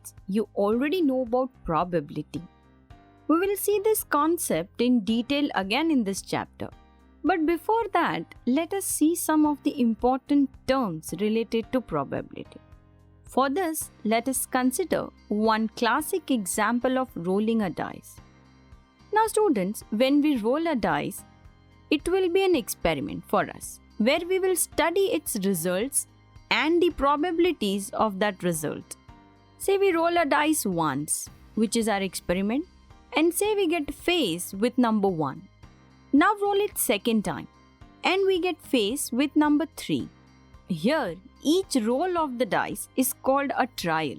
students, you already know about probability. We will see this concept in detail again in this chapter. But before that, let us see some of the important terms related to probability. For this, let us consider one classic example of rolling a dice. Now students, when we roll a dice, it will be an experiment for us, where we will study its results and the probabilities of that result. Say we roll a dice once, which is our experiment, and say we get face with number 1. Now roll it second time, and we get face with number 3. Here, each roll of the dice is called a trial.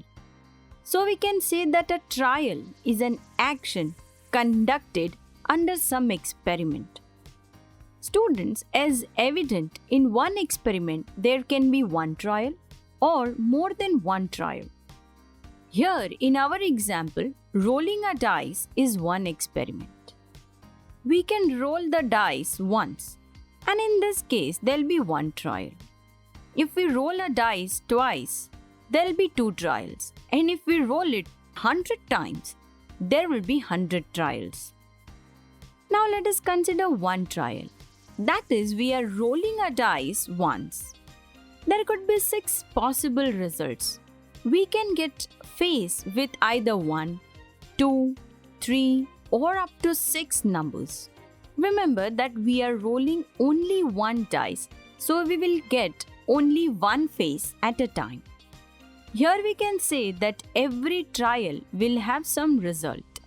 So we can say that a trial is an action conducted under some experiment. Students, as evident, in one experiment there can be one trial or more than one trial. Here, in our example, rolling a dice is one experiment. We can roll the dice once, and in this case, there'll be one trial. If we roll a dice twice, there'll be 2 trials, and if we roll it 100 times, there will be 100 trials. Now let us consider one trial. That is, we are rolling a dice once. There could be 6 possible results. We can get face with either 1, 2, 3 or up to 6 numbers. Remember that we are rolling only one dice, so we will get only one face at a time. Here we can say that every trial will have some result,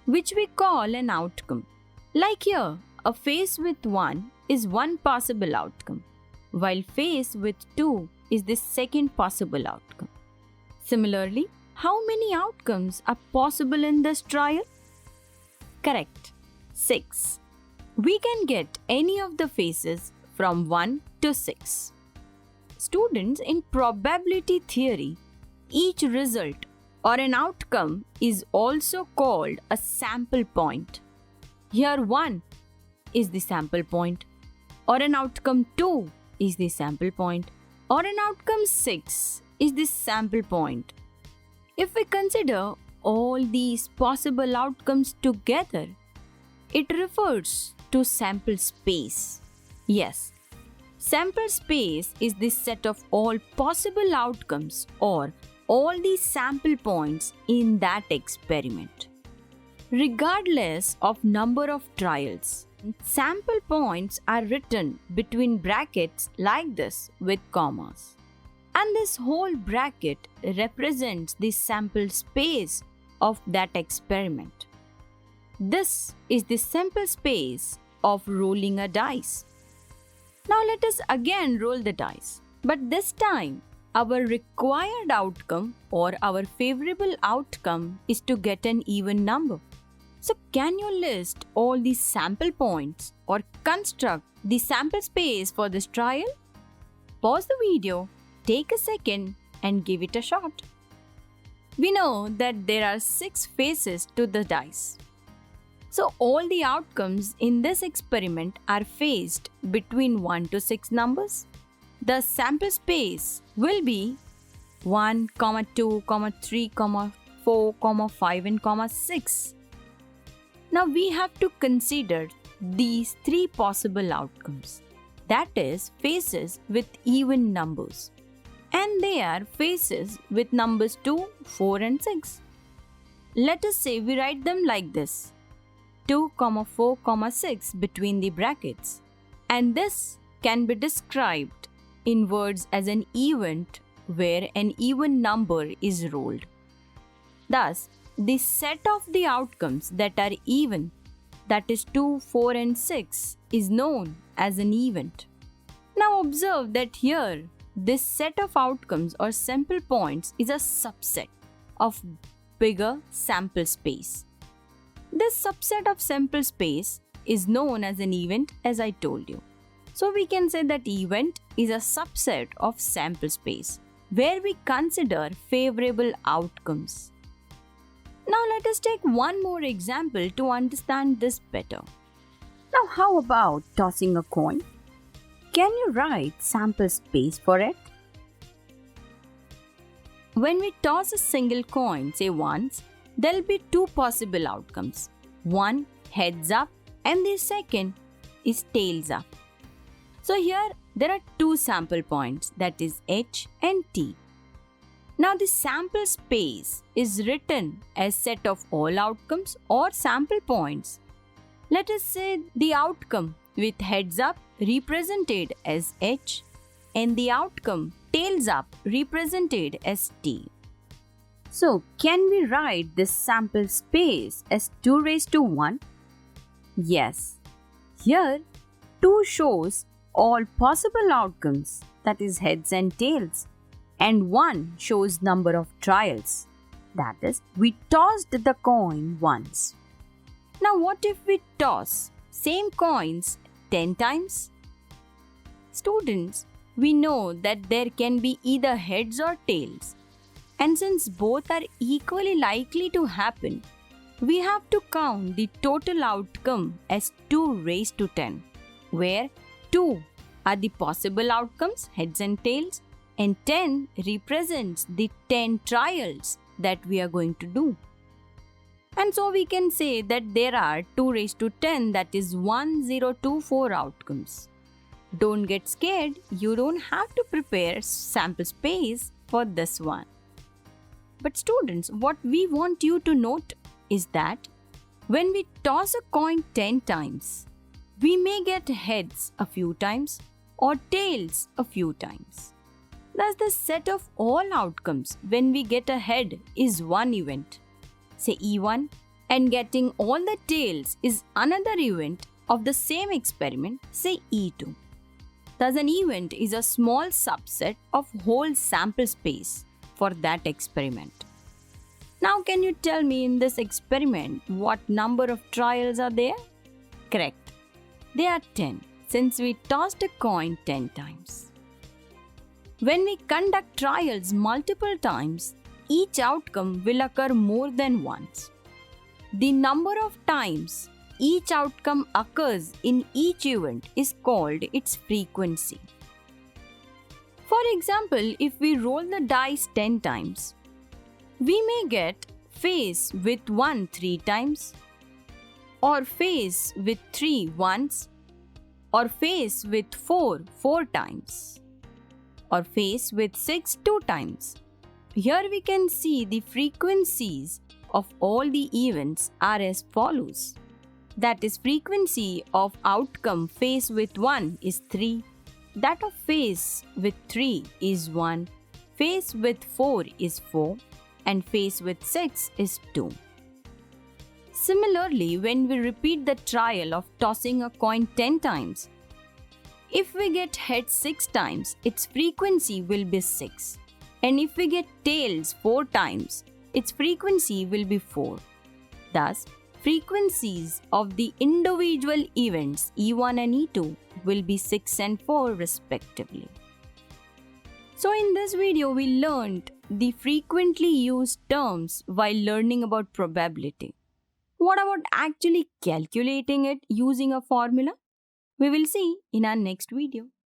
which we call an outcome. Like here, a face with 1 is one possible outcome, while face with 2 is the second possible outcome. Similarly, how many outcomes are possible in this trial? Correct, 6. We can get any of the faces from 1 to 6. Students, in probability theory, each result or an outcome is also called a sample point. Here 1 is the sample point, or an outcome 2 is the sample point, or an outcome 6 is the sample point. If we consider all these possible outcomes together, it refers to sample space. Yes, sample space is the set of all possible outcomes or all the sample points in that experiment. Regardless of number of trials, sample points are written between brackets like this with commas. And this whole bracket represents the sample space of that experiment. This is the sample space of rolling a dice. Now let us again roll the dice, but this time our required outcome or our favorable outcome is to get an even number. So can you list all the sample points or construct the sample space for this trial? Pause the video, take a second and give it a shot. We know that there are 6 faces to the dice. So all the outcomes in this experiment are faced between 1 to 6 numbers. The sample space will be 1, 2, 3, 4, 5 and 6. Now we have to consider these 3 possible outcomes. That is, faces with even numbers. And they are faces with numbers 2, 4 and 6. Let us say we write them like this: 2, 4, 6 between the brackets. And this can be described in words as an event where an even number is rolled. Thus, the set of the outcomes that are even, that is 2, 4 and 6, is known as an event. Now observe that here, this set of outcomes or sample points is a subset of bigger sample space. This subset of sample space is known as an event, as I told you. So we can say that event is a subset of sample space where we consider favorable outcomes. Now let us take one more example to understand this better. Now how about tossing a coin? Can you write sample space for it? When we toss a single coin, say once, there'll be two possible outcomes. One, heads up, and the second is tails up. So here there are two sample points, that is H and T. Now the sample space is written as set of all outcomes or sample points. Let us say the outcome with heads up represented as H and the outcome tails up represented as T. So can we write this sample space as 2 raised to 1? Yes. Here 2 shows all possible outcomes, that is heads and tails, and 1 shows number of trials, that is we tossed the coin once. Now what if we toss same coins 10 times? Students, we know that there can be either heads or tails, and since both are equally likely to happen, we have to count the total outcome as 2 raised to 10, where 2 are the possible outcomes, heads and tails, and 10 represents the 10 trials that we are going to do. And so we can say that there are 2 raised to 10, that is 1024 outcomes. Don't get scared, you don't have to prepare sample space for this one. But students, what we want you to note is that when we toss a coin 10 times, we may get heads a few times or tails a few times. Thus the set of all outcomes when we get a head is one event, say E1, and getting all the tails is another event of the same experiment, say E2. Thus an event is a small subset of whole sample space for that experiment. Now can you tell me in this experiment what number of trials are there? Correct. They are 10 since we tossed a coin 10 times. When we conduct trials multiple times, each outcome will occur more than once. The number of times each outcome occurs in each event is called its frequency. For example, if we roll the dice 10 times, we may get face with 1 3 times, or face with 3 once, or face with 4 4 times, or face with 6 2 times. Here we can see the frequencies of all the events are as follows. That is, frequency of outcome face with 1 is 3, that of face with 3 is 1, face with 4 is 4, and face with 6 is 2. Similarly, when we repeat the trial of tossing a coin 10 times, if we get heads 6 times, its frequency will be 6. And if we get tails 4 times, its frequency will be 4. Thus, frequencies of the individual events E1 and E2 will be 6 and 4 respectively. So in this video, we learned the frequently used terms while learning about probability. What about actually calculating it using a formula? We will see in our next video.